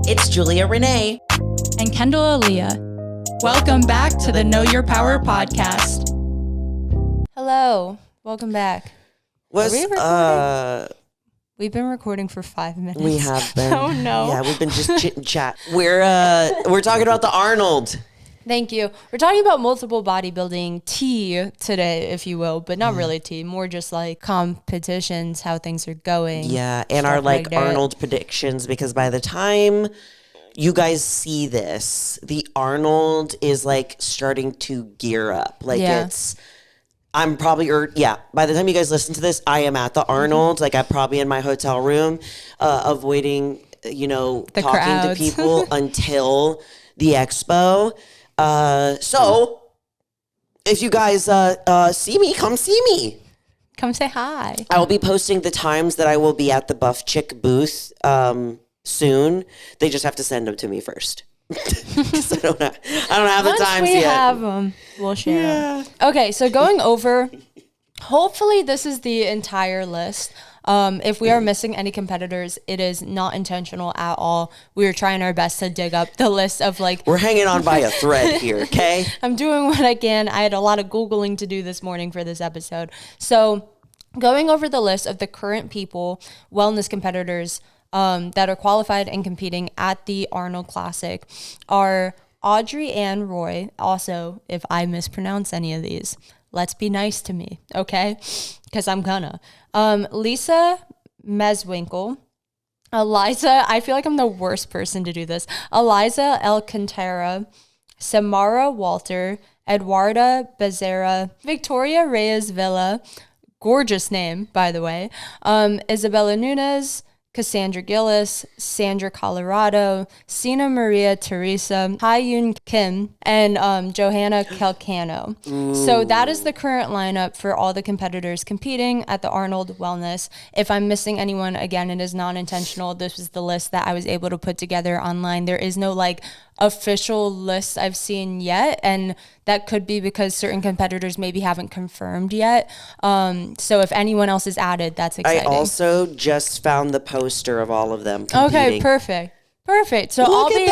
It's Julia Renee. And Kendall Aaliyah. Welcome back to the Know Your Power podcast. Hello. Welcome back. We've been recording for 5 minutes. We have been. Oh no. Yeah, we've been just chit and chat. We're talking about the Arnold. Thank you. We're talking about multiple bodybuilding tea today, if you will, but not really tea, more just like competitions, how things are going. Yeah, and our like Arnold predictions, because by the time you guys see this, the Arnold is like starting to gear up. Like by the time you guys listen to this, I am at the Arnold. Like I'm probably in my hotel room, avoiding, talking to people until the expo. So if you guys see me, come see me. Come say hi. I will be posting the times that I will be at the Buff Chick booth soon. They just have to send them to me first. I don't have the times yet. Once we have them, we'll share them. Okay, so going over, hopefully this is the entire list. If we are missing any competitors, it is not intentional at all. We are trying our best to dig up the list of we're hanging on by a thread here, okay? I'm doing what I can. I had a lot of Googling to do this morning for this episode. So going over the list of the current people, wellness competitors that are qualified and competing at the Arnold Classic are Audrey Ann Roy. Also, if I mispronounce any of these, let's be nice to me, okay? Because I'm gonna. Lisa Meswinkle, Eliza, I feel like I'm the worst person to do this. Eliza Alcantara, Samara Walter, Eduarda Becerra, Victoria Reyes Villa, gorgeous name, by the way, Isabella Nunez, Cassandra Gillis, Sandra Colorado, Sina Maria Teresa, Hyun Kim, and Johanna Calcano. So that is the current lineup for all the competitors competing at the Arnold Wellness. If I'm missing anyone, again, it is non-intentional. This is the list that I was able to put together online. There is no official list I've seen yet, and that could be because certain competitors maybe haven't confirmed yet. So if anyone else is added, that's exciting. I also just found the poster of all of them competing. Okay, perfect. So I'll be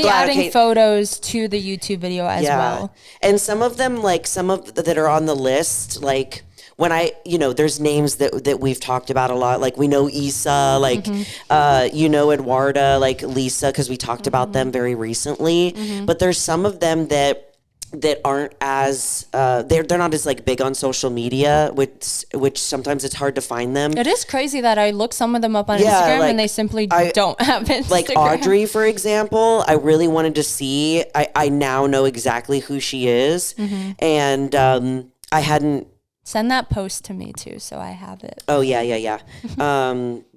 adding photos to the YouTube video as well. And some of them, that are on the list, when there's names that we've talked about a lot. We know Issa, Eduarda, Lisa, because we talked about them very recently. But there's some of them that aren't as they're not as big on social media, which sometimes it's hard to find them. It is crazy that I look some of them up on Instagram and they simply don't have Instagram. Like Audrey, for example, I really wanted to see. I now know exactly who she is, and I hadn't. Send that post to me too, so I have it. Oh yeah.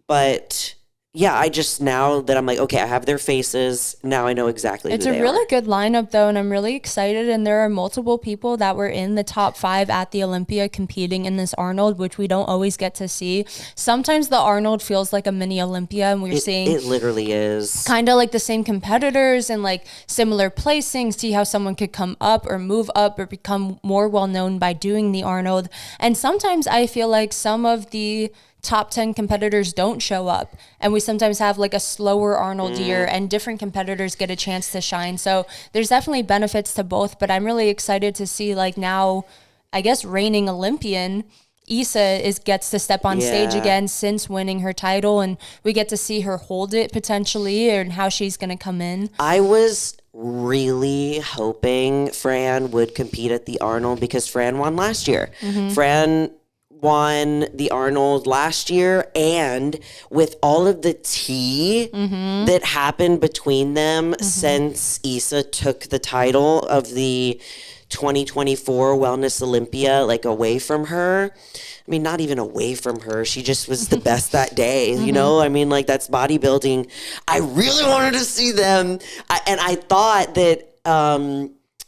But yeah, I just, now that I'm okay, I have their faces. Now I know exactly who they are. It's a really good lineup though, and I'm really excited. And there are multiple people that were in the top 5 at the Olympia competing in this Arnold, which we don't always get to see. Sometimes the Arnold feels like a mini Olympia, and we're seeing it literally is kind of the same competitors and similar placings. See how someone could come up or move up or become more well known by doing the Arnold. And sometimes I feel like some of the top 10 competitors don't show up, and we sometimes have a slower Arnold year, and different competitors get a chance to shine. So there's definitely benefits to both, but I'm really excited to see now, I guess, reigning Olympian Issa gets to step on stage again since winning her title, and we get to see her hold it potentially, and how she's going to come in. I was really hoping Fran would compete at the Arnold because Fran won last year. Fran won the Arnold last year, and with all of the tea that happened between them since Issa took the title of the 2024 Wellness Olympia away from her. I mean, not even away from her. She just was the best that day, you know? I mean, that's bodybuilding. I really wanted to see them. And I thought that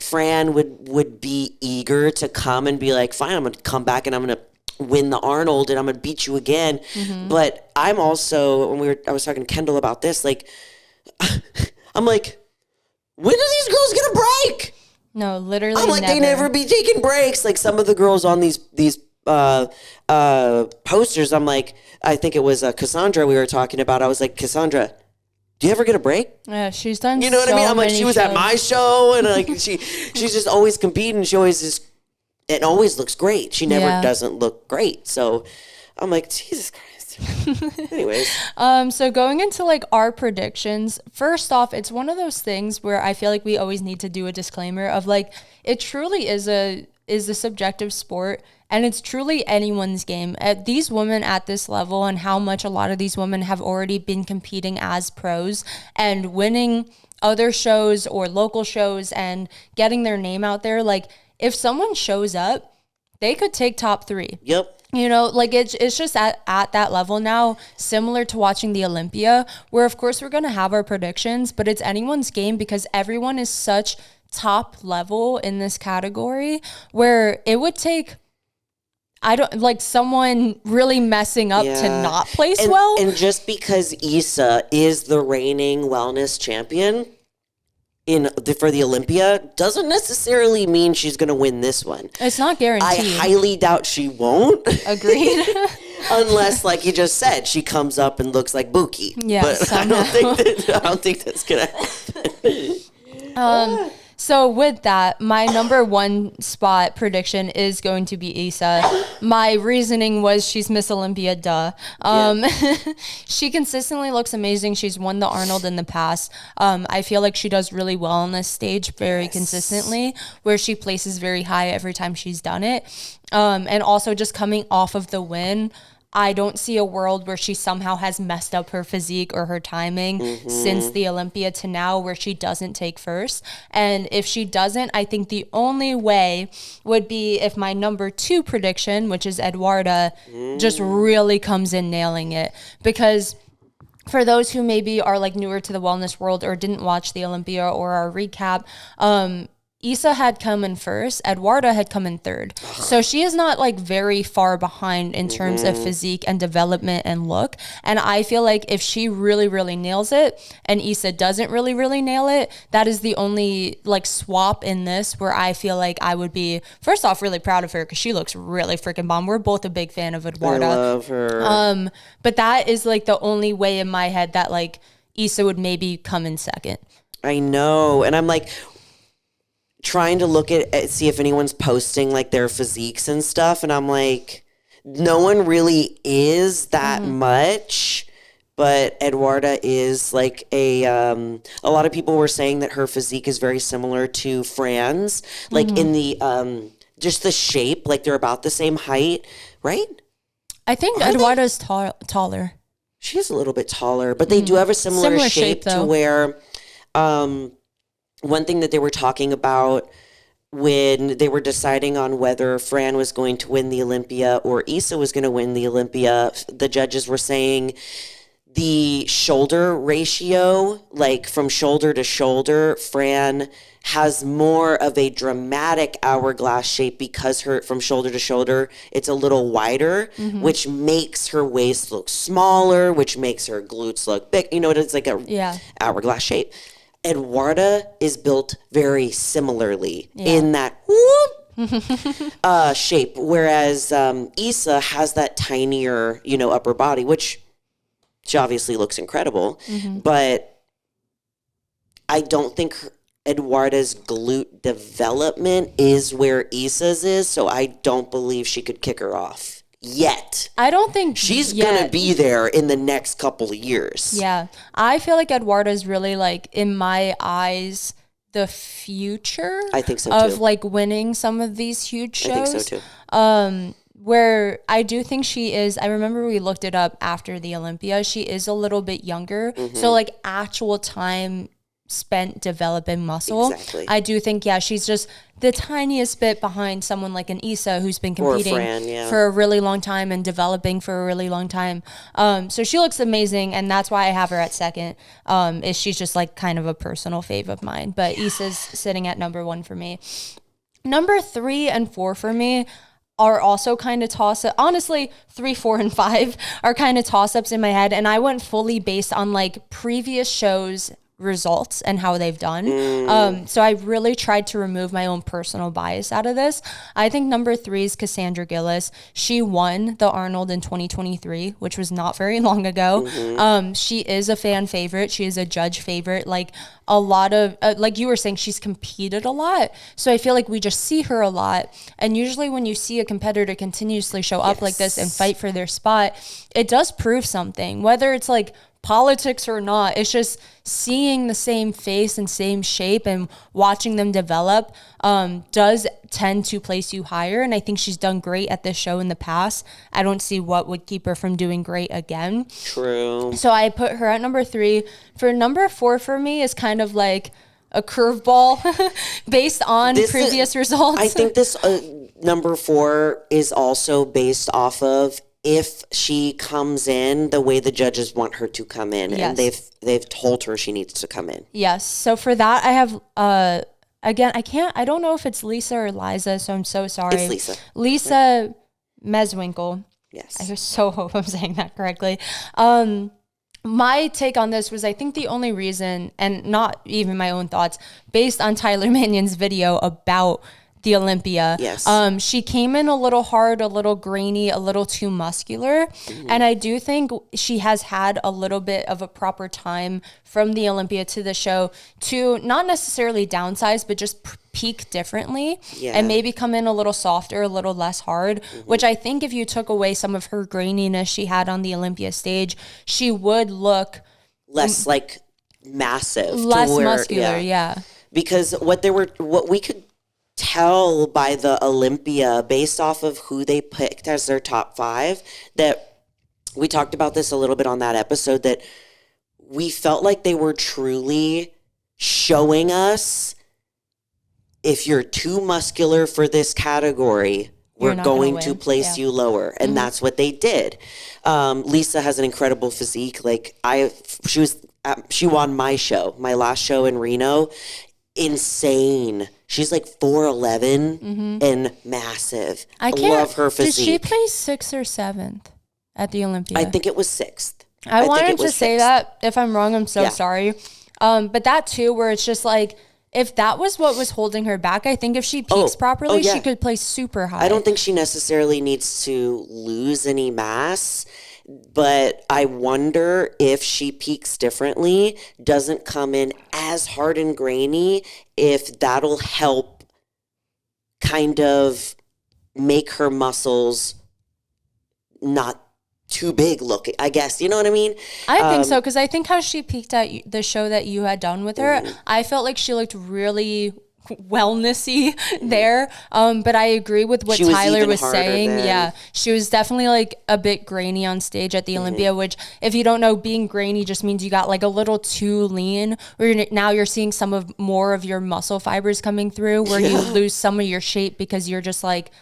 Fran would be eager to come and be fine, I'm going to come back and I'm going to win the Arnold and I'm going to beat you again. But I'm also, I was talking to Kendall about this, I'm when are these girls going to break? No, literally I'm never. They never be taking breaks. Some of the girls on these posters, I think it was Cassandra we were talking about. I was Cassandra, do you ever get a break? Yeah, she's done. You know what I mean? I'm like, she was at my show, and like she's just always competing. She always is, it always looks great. She never doesn't look great. So I'm like, Jesus Christ. Anyways, so going into like our predictions, first off, it's one of those things where I feel like we always need to do a disclaimer of like, it truly is a subjective sport, and it's truly anyone's game. These women at this level, and how much a lot of these women have already been competing as pros and winning other shows or local shows and getting their name out there. Like, if someone shows up, they could take top 3. Yep. You know, like it's just at that level now, similar to watching the Olympia, where of course we're going to have our predictions, but it's anyone's game because everyone is such top level in this category where it would take, someone really messing up to not place well. And just because Issa is the reigning wellness champion for the Olympia doesn't necessarily mean she's going to win this one. It's not guaranteed. I highly doubt she won't. Agreed. Unless, like you just said, she comes up and looks like Buki. Yeah, but I don't think that's going to happen. So with that, my number 1 spot prediction is going to be Issa. My reasoning was she's Miss Olympia, duh. She consistently looks amazing. She's won the Arnold in the past. I feel like she does really well on this stage very consistently, where she places very high every time she's done it. And also just coming off of the win, I don't see a world where she somehow has messed up her physique or her timing since the Olympia to now, where she doesn't take first. And if she doesn't, I think the only way would be if my number 2 prediction, which is Eduarda, just really comes in nailing it. Because for those who maybe are like newer to the wellness world or didn't watch the Olympia or our recap, Issa had come in first, Eduarda had come in third. So she is not like very far behind in terms of physique and development and look. And I feel like if she really, really nails it and Issa doesn't really, really nail it, that is the only like swap in this where I feel like I would be, first off, really proud of her because she looks really freaking bomb. We're both a big fan of Eduarda. I love her. But that is like the only way in my head that like Issa would maybe come in second. I know. And I'm like, trying to look at see if anyone's posting like their physiques and stuff, and I'm like, no one really is that much, but Eduarda is like a lot of people were saying that her physique is very similar to Fran's, like in the just the shape, like they're about the same height, right? I think Eduarda's taller. She's a little bit taller, but they do have a similar shape to where one thing that they were talking about when they were deciding on whether Fran was going to win the Olympia or Issa was going to win the Olympia, the judges were saying the shoulder ratio, like from shoulder to shoulder, Fran has more of a dramatic hourglass shape because her from shoulder to shoulder, it's a little wider, which makes her waist look smaller, which makes her glutes look big. You know, it's like a hourglass shape. Eduarda is built very similarly in that shape, whereas Issa has that tinier, upper body, which she obviously looks incredible, but I don't think Eduarda's glute development is where Issa's is, so I don't believe she could kick her off. Yet. I don't think she's gonna be there in the next couple of years. Yeah. I feel like Eduarda is really like, in my eyes, the future I think so of too. Like winning some of these huge shows. I think so too. Where I do think she is, I remember we looked it up after the Olympia, she is a little bit younger. So like actual time spent developing muscle. Exactly. I do think, she's just the tiniest bit behind someone like an Issa who's been competing for a really long time and developing for a really long time. So she looks amazing, and that's why I have her at second. Is she's just like kind of a personal fave of mine. But Issa's sitting at number 1 for me. Number 3 and 4 for me are also kind of toss-up. Honestly, 3, 4, and 5 are kind of toss-ups in my head, and I went fully based on like previous shows results and how they've done. So I really tried to remove my own personal bias out of this. I think number 3 is Cassandra Gillis. She won the Arnold in 2023, which was not very long ago. She is a fan favorite. She is a judge favorite. Like a lot of, like you were saying, she's competed a lot. So I feel like we just see her a lot. And usually when you see a competitor continuously show up like this and fight for their spot, it does prove something, whether it's like politics or not. It's just seeing the same face and same shape and watching them develop does tend to place you higher. And I think she's done great at this show in the past. I don't see what would keep her from doing great again. True. So I put her at number 3. For number 4 for me is kind of like a curveball based on previous results. I think this number 4 is also based off of if she comes in the way the judges want her to come in, and they've told her she needs to come in. Yes. So for that, I have again, I don't know if it's Lisa or Liza, so I'm so sorry. It's Lisa. Lisa Meswinkle. Yes. I just so hope I'm saying that correctly. My take on this was, I think the only reason, and not even my own thoughts, based on Tyler Mannion's video about the Olympia. Yes. She came in a little hard, a little grainy, a little too muscular. And I do think she has had a little bit of a proper time from the Olympia to the show to not necessarily downsize, but just peak differently and maybe come in a little softer, a little less hard, which I think if you took away some of her graininess she had on the Olympia stage, she would look less like massive, less muscular. Yeah. Because what we could tell by the Olympia based off of who they picked as their top 5, that we talked about this a little bit on that episode, that we felt like they were truly showing us, if you're too muscular for this category, we're going to place you lower. And that's what they did. Lisa has an incredible physique. Like she won my last show in Reno. Insane. She's like 4'11" and massive. I love her physique. Did she place 6th or 7th at the Olympia? I think it was 6th. I wanted to say that. If I'm wrong, I'm so sorry. But that too, where it's just like, if that was what was holding her back, I think if she peaks properly, she could place super high. I don't think she necessarily needs to lose any mass, but I wonder if she peaks differently, doesn't come in as hard and grainy, if that'll help kind of make her muscles not too big looking, I guess. You know what I mean? I think so, because I think how she peaked at the show that you had done with her, I felt like she looked really wellnessy there. But I agree with what Tyler was saying. Yeah, she was definitely like a bit grainy on stage at the Olympia, which if you don't know, being grainy just means you got like a little too lean, where now you're seeing more of your muscle fibers coming through, where you lose some of your shape because you're just like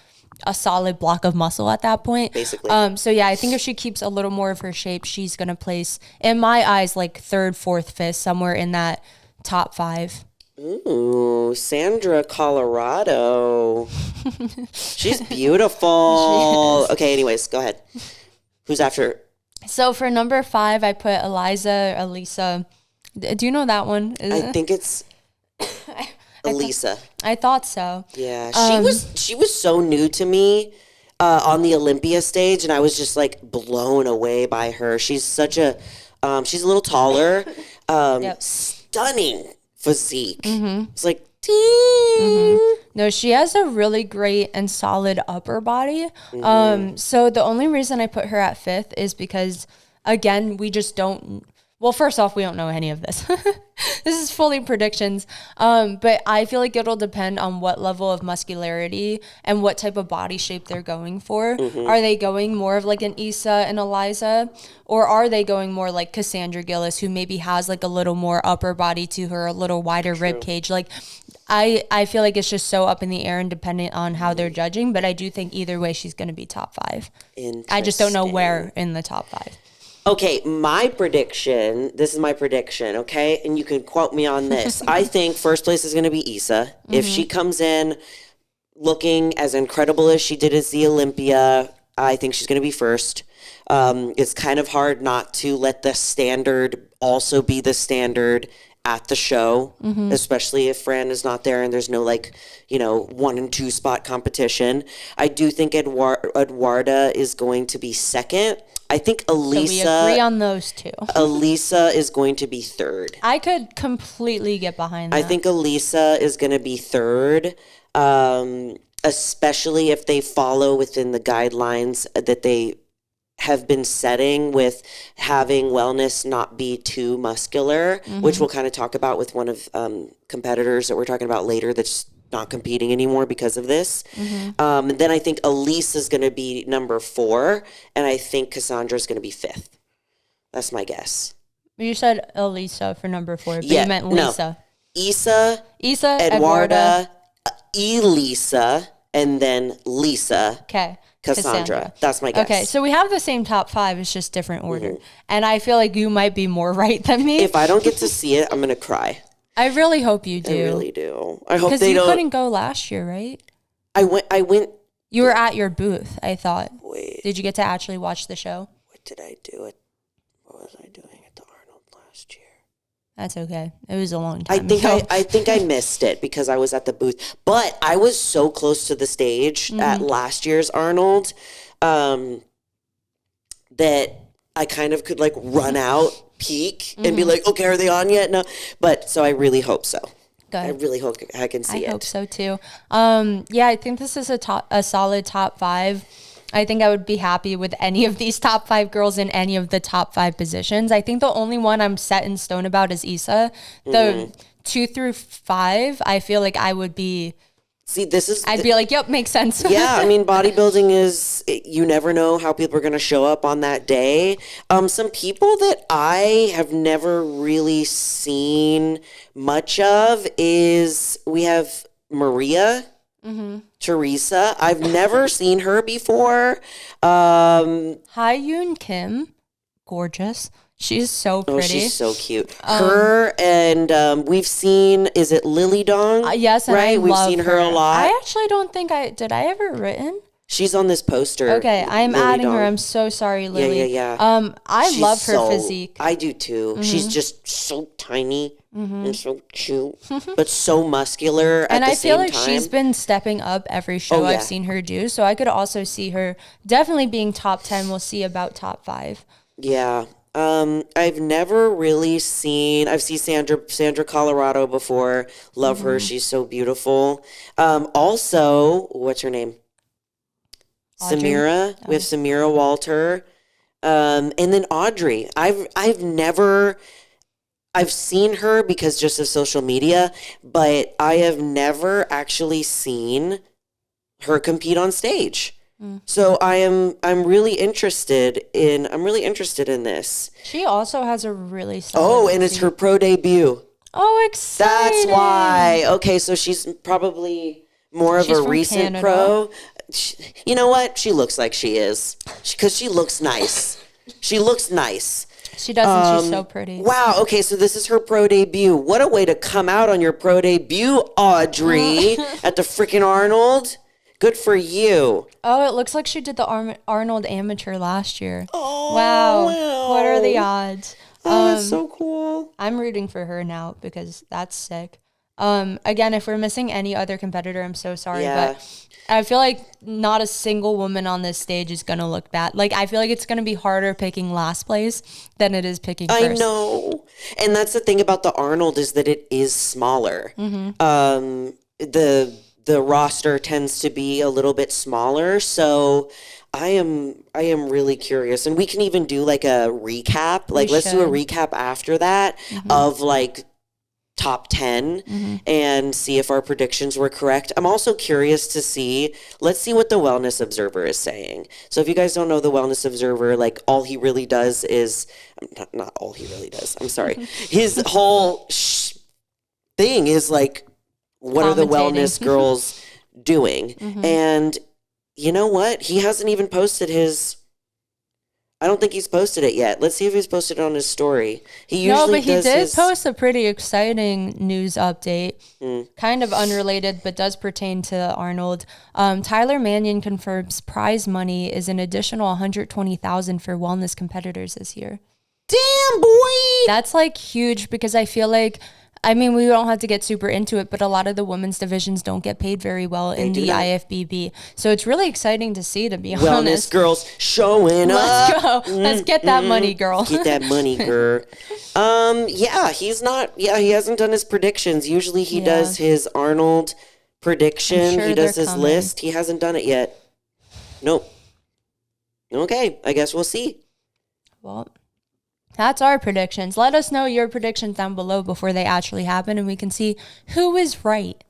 a solid block of muscle at that point. Basically. So yeah, I think if she keeps a little more of her shape, she's going to place, in my eyes, like 3rd, 4th, 5th, somewhere in that top 5. Ooh, Sandra, Colorado. She's beautiful. Okay, anyways, go ahead. Who's after? So for number 5, I put Elisa. Do you know that one? I think it's Elisa. I thought so. Yeah, she was so new to me on the Olympia stage, and I was just like blown away by her. She's such a she's a little taller, stunning physique. It's like, No, she has a really great and solid upper body. So the only reason I put her at 5th is because, again, we just don't. Well, first off, we don't know any of this. This is fully predictions. But I feel like it'll depend on what level of muscularity and what type of body shape they're going for. Are they going more of like an Issa and Eliza? Or are they going more like Cassandra Gillis, who maybe has like a little more upper body to her, a little wider rib cage? Like, I feel like it's just so up in the air and dependent on how they're judging. But I do think either way, she's going to be top 5. I just don't know where in the top 5. Okay, this is my prediction, okay? And you can quote me on this. I think first place is going to be Issa. If she comes in looking as incredible as she did as the Olympia, I think she's going to be first. It's kind of hard not to let the standard also be the standard at the show, especially if Fran is not there and there's no 1 and 2 spot competition. I do think Eduarda is going to be second. I think Elisa. So we agree on those two. Elisa is going to be third. I could completely get behind that. I think Elisa is going to be third, especially if they follow within the guidelines that they have been setting with having wellness not be too muscular, which we'll kind of talk about with one of competitors that we're talking about later that's not competing anymore because of this. And then I think Elise is going to be number 4, and I think Cassandra is going to be 5th. That's my guess. You said Elisa for number 4, but you meant Lisa. No. Isa, Eduarda, Elisa, and then Lisa. Okay. Cassandra. That's my guess. Okay, so we have the same top 5. It's just different order. And I feel like you might be more right than me. If I don't get to see it, I'm going to cry. I really hope you do. I really do. I hope they don't. Because you couldn't go last year, right? I went. You were at your booth, I thought. Wait. Did you get to actually watch the show? What did I do? What was I doing at the Arnold last year? That's okay. It was a long time I think I missed it because I was at the booth. But I was so close to the stage at last year's Arnold that I kind of could run out, peek, and be like, okay, are they on yet? No. But so I really hope so. Good. I really hope I can see it. I hope so too. Yeah, I think this is a solid top 5. I think I would be happy with any of these top 5 girls in any of the top 5 positions. I think the only one I'm set in stone about is Isa. The 2 through 5, I feel like I would be... See, I'd be like, yep, makes sense. Yeah, I mean, bodybuilding is, you never know how people are going to show up on that day. Some people that I have never really seen much of is, we have Maria, Teresa. I've never seen her before. Hyun Kim, gorgeous. She's so pretty. Oh, she's so cute. Her and we've seen, is it Lily Dong? Yes, and right? We've seen her a lot. I actually don't think did I ever written? She's on this poster. Okay, I'm Lily adding Dong. her. I'm so sorry, Lily. Yeah. I love her physique. I do too. She's just so tiny and so cute, but so muscular and at the I feel same like time. she's been stepping up every show I've seen her do. So I could also see her definitely being top 10. We'll see about top 5. Yeah. I've never really seen, I've seen Sandra Colorado before. Love her. She's so beautiful. Also, what's her name? Audrey? Samira. We have Samira Walter. And then Audrey. I've seen her because just of social media, but I have never actually seen her compete on stage. So I'm really interested in this. She also has a really solid and it's her pro debut. Oh, exciting. That's why. Okay, so she's probably more of a recent pro. You know what? She looks like she is because she looks nice. She looks nice. She doesn't. She's so pretty. Wow. Okay, so this is her pro debut. What a way to come out on your pro debut, Audrey, at the freaking Arnold. Good for you. Oh, it looks like she did the Arnold Amateur last year. Oh, wow. What are the odds? Oh, that's so cool. I'm rooting for her now because that's sick. Again, if we're missing any other competitor, I'm so sorry. Yeah. But I feel like not a single woman on this stage is going to look bad. Like, I feel like it's going to be harder picking last place than it is picking first. I know. And that's the thing about the Arnold is that it is smaller. The roster tends to be a little bit smaller, so I am really curious, and we can even do like a recap. Like, let's do a recap after that of like top 10 and see if our predictions were correct. I'm also curious to see. Let's see what the Wellness Observer is saying. So if you guys don't know the Wellness Observer, like all he really does is not all he really does. I'm sorry. His whole thing is like, what are the wellness girls doing? And you know what? He hasn't even posted his... I don't think he's posted it yet. Let's see if he's posted it on his story. He did post a pretty exciting news update, kind of unrelated, but does pertain to Arnold. Tyler Mannion confirms prize money is an additional $120,000 for wellness competitors this year. Damn, boy. That's like huge because I feel like, I mean, we don't have to get super into it, but a lot of the women's divisions don't get paid very well in the IFBB. So it's really exciting to see, to be honest. Wellness girls showing up. Let's go. Let's get that money, girl. Get that money, girl. Yeah, he hasn't done his predictions. Usually he does his Arnold prediction. Sure, he does his coming. list. He hasn't done it yet. Nope. Okay, I guess we'll see. Well, that's our predictions. Let us know your predictions down below before they actually happen, and we can see who is right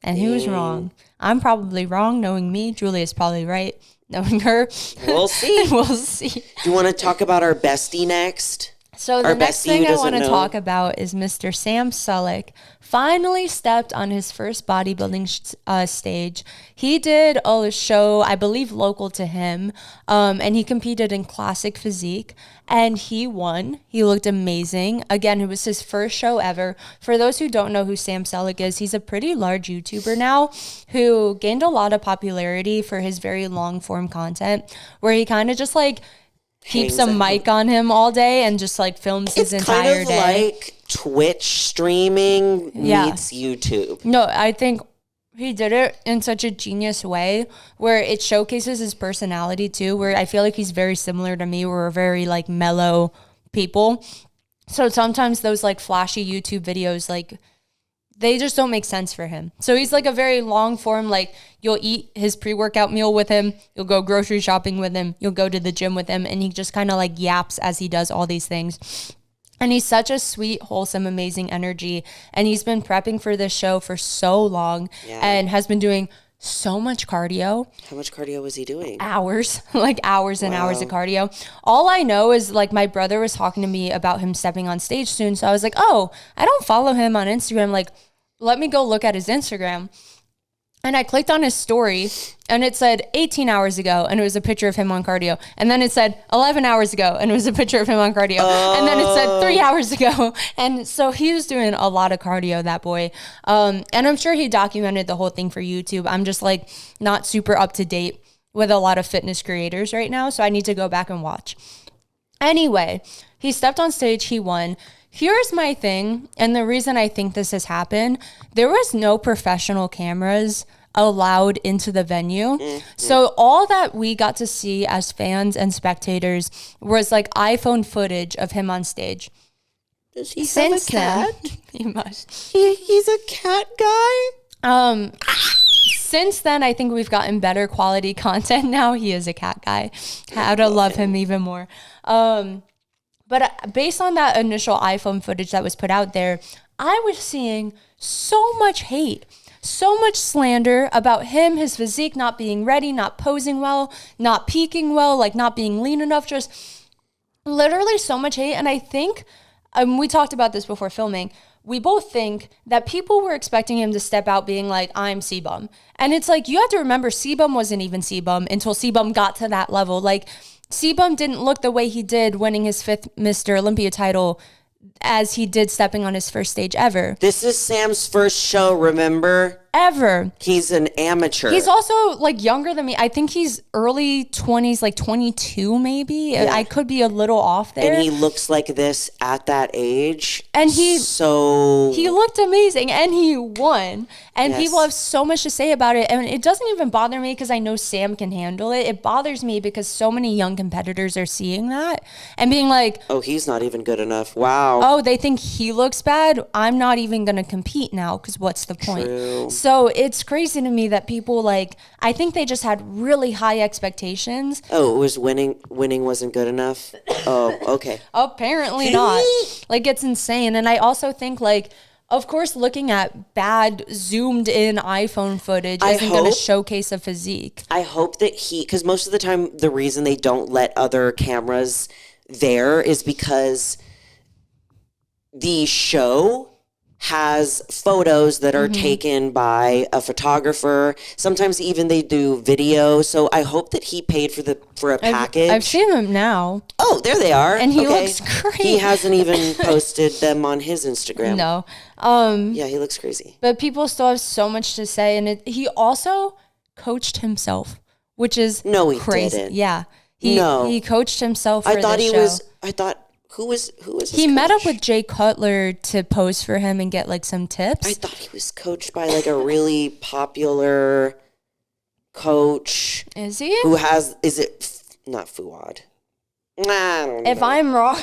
and who is wrong. I'm probably wrong, knowing me. Julia's probably right, knowing her. We'll see. We'll see. Do you want to talk about our bestie next? So the next thing I want to talk about is Mr. Sam Sulek finally stepped on his first bodybuilding stage. He did a show, I believe, local to him, and he competed in classic physique, and he won. He looked amazing. Again, it was his first show ever. For those who don't know who Sam Sulek is, he's a pretty large YouTuber now who gained a lot of popularity for his very long-form content, where he kind of just like keeps a mic on him all day and just like films his entire day. It's kind of like Twitch streaming meets YouTube. No, I think he did it in such a genius way where it showcases his personality too, where I feel like he's very similar to me. We're very like mellow people. So sometimes those like flashy YouTube videos, like they just don't make sense for him. So he's like a very long form, like you'll eat his pre-workout meal with him, you'll go grocery shopping with him, you'll go to the gym with him, and he just kind of like yaps as he does all these things. And he's such a sweet, wholesome, amazing energy. And he's been prepping for this show for so long and has been doing so much cardio. How much cardio was he doing? Hours, like hours and hours of cardio. All I know is like my brother was talking to me about him stepping on stage soon. So I was like, oh, I don't follow him on Instagram. Like, let me go look at his Instagram. And I clicked on his story and it said 18 hours ago and it was a picture of him on cardio. And then it said 11 hours ago and it was a picture of him on cardio. And then it said 3 hours ago. And so he was doing a lot of cardio, that boy. And I'm sure he documented the whole thing for YouTube. I'm just like not super up to date with a lot of fitness creators right now. So I need to go back and watch. Anyway, he stepped on stage, he won. Here's my thing, and the reason I think this has happened, there was no professional cameras allowed into the venue. So all that we got to see as fans and spectators was like iPhone footage of him on stage. Does he have a cat? Then, he must. He's a cat guy? Since then, I think we've gotten better quality content now. He is a cat guy. How to love him even more. But based on that initial iPhone footage that was put out there, I was seeing so much hate, so much slander about him, his physique not being ready, not posing well, not peaking well, like not being lean enough, just literally so much hate. And I think, we talked about this before filming, we both think that people were expecting him to step out being like, I'm Sebum. And it's like, you have to remember, Sebum wasn't even Sebum until Sebum got to that level. Like, Sebum didn't look the way he did winning his 5th Mr. Olympia title as he did stepping on his first stage ever. This is Sam's first show, remember? Ever. He's an amateur. He's also like younger than me. I think he's early 20s, like 22 maybe. Yeah. I could be a little off there. And he looks like this at that age. And he looked amazing and he won. And people have so much to say about it. And it doesn't even bother me because I know Sam can handle it. It bothers me because so many young competitors are seeing that and being like, oh, he's not even good enough. Wow. Oh, they think he looks bad. I'm not even going to compete now because what's the point? True. So it's crazy to me that people like, I think they just had really high expectations. Oh, it was winning wasn't good enough? Oh, okay. Apparently not. Like, it's insane. And I also think like, of course, looking at bad zoomed in iPhone footage isn't going to showcase a physique. I hope that because most of the time the reason they don't let other cameras there is because the show has photos that are taken by a photographer. Sometimes even they do video. So I hope that he paid for a package. I've seen them now. Oh, there they are. And he looks great. He hasn't even posted them on his Instagram. No. Yeah, he looks crazy. But people still have so much to say. And he also coached himself, which is No, he crazy. didn't. Yeah. He coached himself for the show. I thought Who was he his met up coach? with Jay Cutler to pose for him and get like some tips. I thought he was coached by like a really popular coach. Is he? Who has, is it not Fuad? I don't know. If I'm wrong,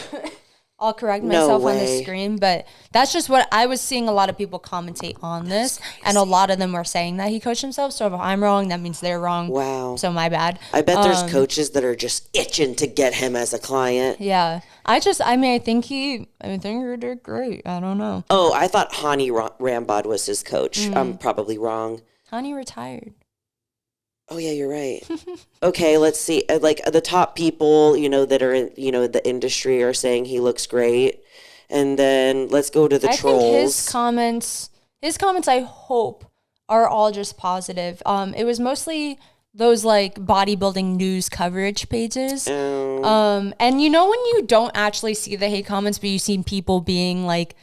I'll correct No myself on the way. screen, but that's just what I was seeing. A lot of people commentate on this, and a lot of them were saying that he coached himself. So if I'm wrong, that means they're wrong. Wow. So my bad. I bet there's coaches that are just itching to get him as a client. Yeah. I think he did great. I don't know. Oh, I thought Hani Rambod was his coach. I'm probably wrong. Honey retired. Oh yeah, you're right. Okay, let's see. Like the top people, that are in, the industry are saying he looks great. And then let's go to the trolls. I think his comments I hope are all just positive. It was mostly those like bodybuilding news coverage pages. And when you don't actually see the hate comments, but you see people being like,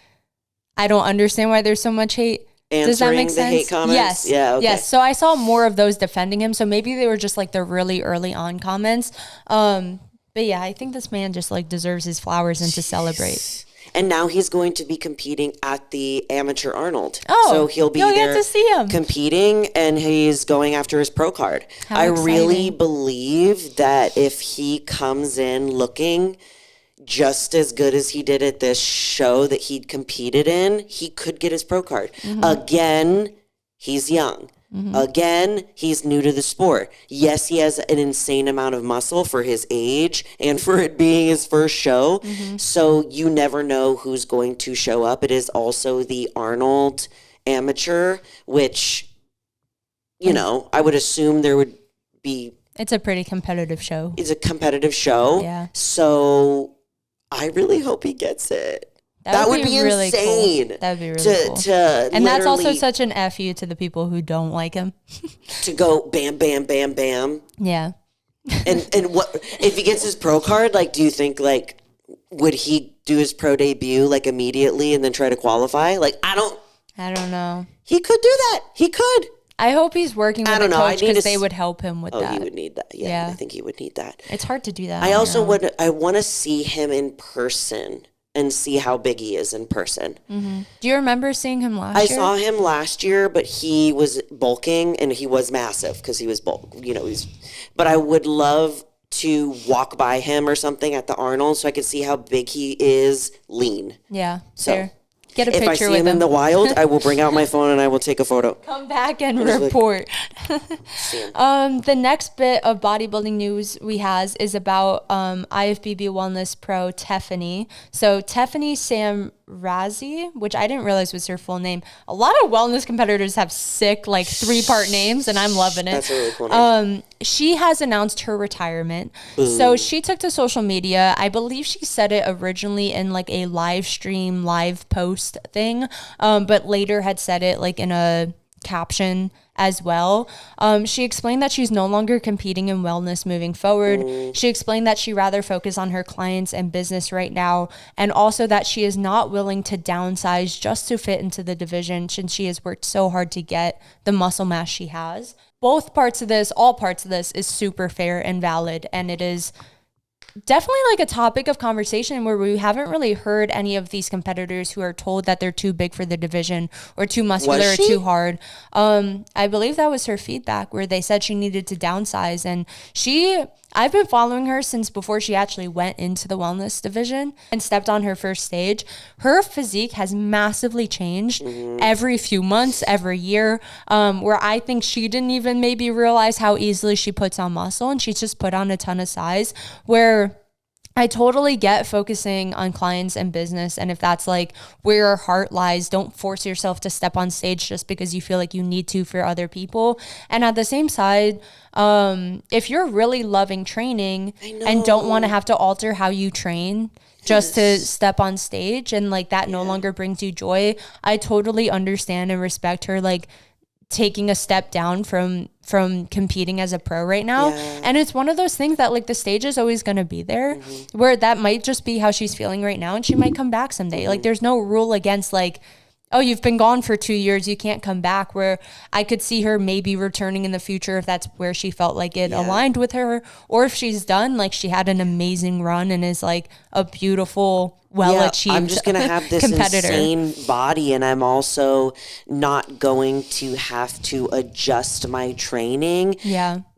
I don't understand why there's so much hate. Does that make sense? The hate comments? Yes. Yeah. Okay. Yes. So I saw more of those defending him. So maybe they were just like the really early on comments. But yeah, I think this man just like deserves his flowers and to celebrate. And now he's going to be competing at the amateur Arnold. Oh, so he'll get there to see him competing, and he's going after his pro card. How I exciting. really believe that if he comes in looking just as good as he did at this show that he'd competed in, he could get his pro card. Again, he's young. Again, he's new to the sport. Yes, he has an insane amount of muscle for his age and for it being his first show. So you never know who's going to show up. It is also the Arnold amateur, which, I would assume there would be. It's a pretty competitive show. It's a competitive show. Yeah. So I really hope he gets it. That would be really insane. Cool. That would be really cool. And that's also such an FU to the people who don't like him. To go bam, bam, bam, bam. Yeah. And what if he gets his pro card? Like, do you think would he do his pro debut immediately and then try to qualify? I don't know. He could do that. He could. I hope he's working with a coach because they would help him with that. Oh, he would need that. Yeah, I think he would need that. It's hard to do that. I want to see him in person and see how big he is in person. Do you remember seeing him last year? I saw him last year, but he was bulking and he was massive because he was but I would love to walk by him or something at the Arnold so I could see how big he is lean. Yeah, so fair. Get a picture if I see with him in the wild, I will bring out my phone and I will take a photo. Come back and report. The next bit of bodybuilding news we has is about IFBB Wellness Pro Tiffany. So Tiffany Samrazi, which I didn't realize was her full name. A lot of wellness competitors have sick 3-part names, and I'm loving it. That's a really cool name. She has announced her retirement. So she took to social media. I believe she said it originally in a live post thing, but later had said it in a caption as well. She explained that she's no longer competing in wellness moving forward. She explained that she rather focus on her clients and business right now, and also that she is not willing to downsize just to fit into the division since she has worked so hard to get the muscle mass she has. All parts of this is super fair and valid, and it is definitely a topic of conversation where we haven't really heard any of these competitors who are told that they're too big for the division or too muscular or too hard. I believe that was her feedback where they said she needed to downsize, and I've been following her since before she actually went into the wellness division and stepped on her first stage. Her physique has massively changed every few months, every year, where I think she didn't even maybe realize how easily she puts on muscle, and she's just put on a ton of size, where I totally get focusing on clients and business. And if that's where your heart lies, don't force yourself to step on stage just because you feel like you need to for other people. And at the same side, if you're really loving training and don't want to have to alter how you train just to step on stage and that no longer brings you joy, I totally understand and respect her taking a step down from competing as a pro right now. And it's one of those things that the stage is always going to be there, where that might just be how she's feeling right now, and she might come back someday. There's no rule against oh, you've been gone for 2 years, you can't come back, where I could see her maybe returning in the future if that's where she felt like it aligned with her, or if she's done, like she had an amazing run and is like a beautiful, well-achieved I'm just going to have this competitor. insane body, and I'm also not going to have to adjust my training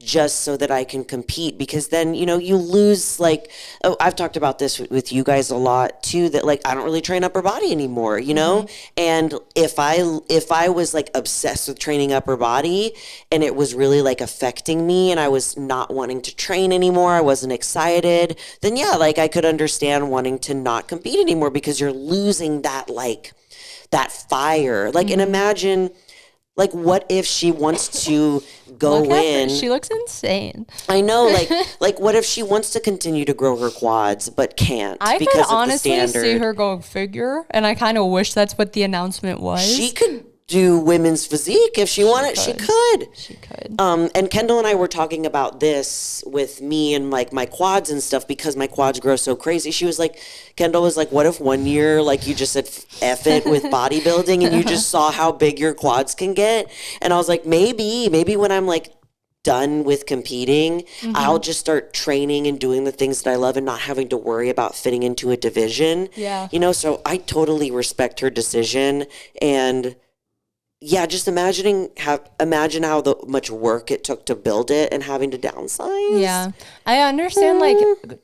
just so that I can compete, because then, you know, you lose, like, I've talked about this with you guys a lot too, that like I don't really train upper body anymore, you know? And if I was like obsessed with training upper body and it was really like affecting me and I was not wanting to train anymore, I wasn't excited, then yeah, like I could understand wanting to not compete anymore, because you're losing that, like, that fire. Like, and imagine, like, what if she wants to go in? She looks insane. I know, like what if she wants to continue to grow her quads but can't I because could of the honestly standard? see her go figure, and I kind of wish that's what the announcement was. She could do women's physique if she wanted. She could. She could. And Kendall and I were talking about this with me and like my quads and stuff, because my quads grow so crazy. She was like, Kendall was like, what if one year, like, you just said F it with bodybuilding and you just saw how big your quads can get? And I was like, maybe when I'm like done with competing, I'll just start training and doing the things that I love and not having to worry about fitting into a division. Yeah. You know, so I totally respect her decision. And yeah, just imagine how much work it took to build it and having to downsize. Yeah, I understand.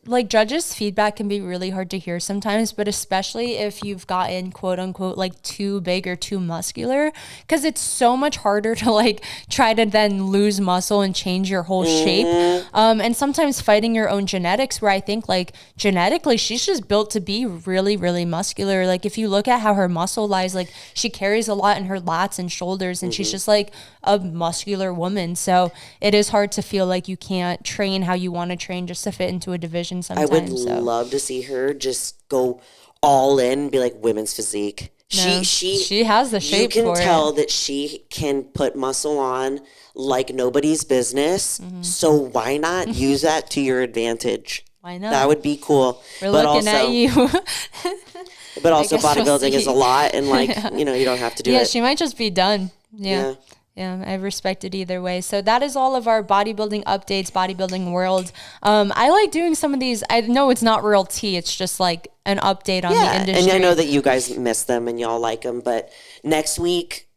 Like judges' feedback can be really hard to hear sometimes, but especially if you've gotten quote unquote like too big or too muscular, because it's so much harder to like try to then lose muscle and change your whole shape. And sometimes fighting your own genetics, where I think like genetically she's just built to be really, really muscular. Like if you look at how her muscle lies, like she carries a lot in her lats and shoulders, and she's just like a muscular woman. So it is hard to feel like you can't train how you want to train just to fit into a division sometimes. I would love to see her just go all in and be like women's physique. No, she has the shape. You can for tell it. that she can put muscle on like nobody's business. So why not use that to your advantage? Why not? That would be cool. We're looking at you. But also guess we'll bodybuilding see. is a lot, and like, you know, you don't have to do it. Yeah, she might just be done. Yeah. I respect it either way. So that is all of our bodybuilding updates, bodybuilding world. I like doing some of these. I know it's not real tea. It's just like an update on the industry. And I know that you guys miss them and y'all like them, but next week,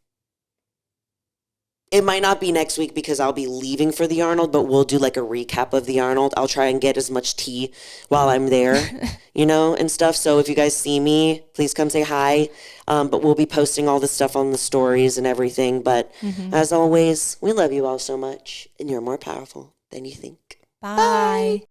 it might not be next week because I'll be leaving for the Arnold, but we'll do like a recap of the Arnold. I'll try and get as much tea while I'm there, you know, and stuff. So if you guys see me, please come say hi. But we'll be posting all the stuff on the stories and everything. But as always, we love you all so much, and you're more powerful than you think. Bye.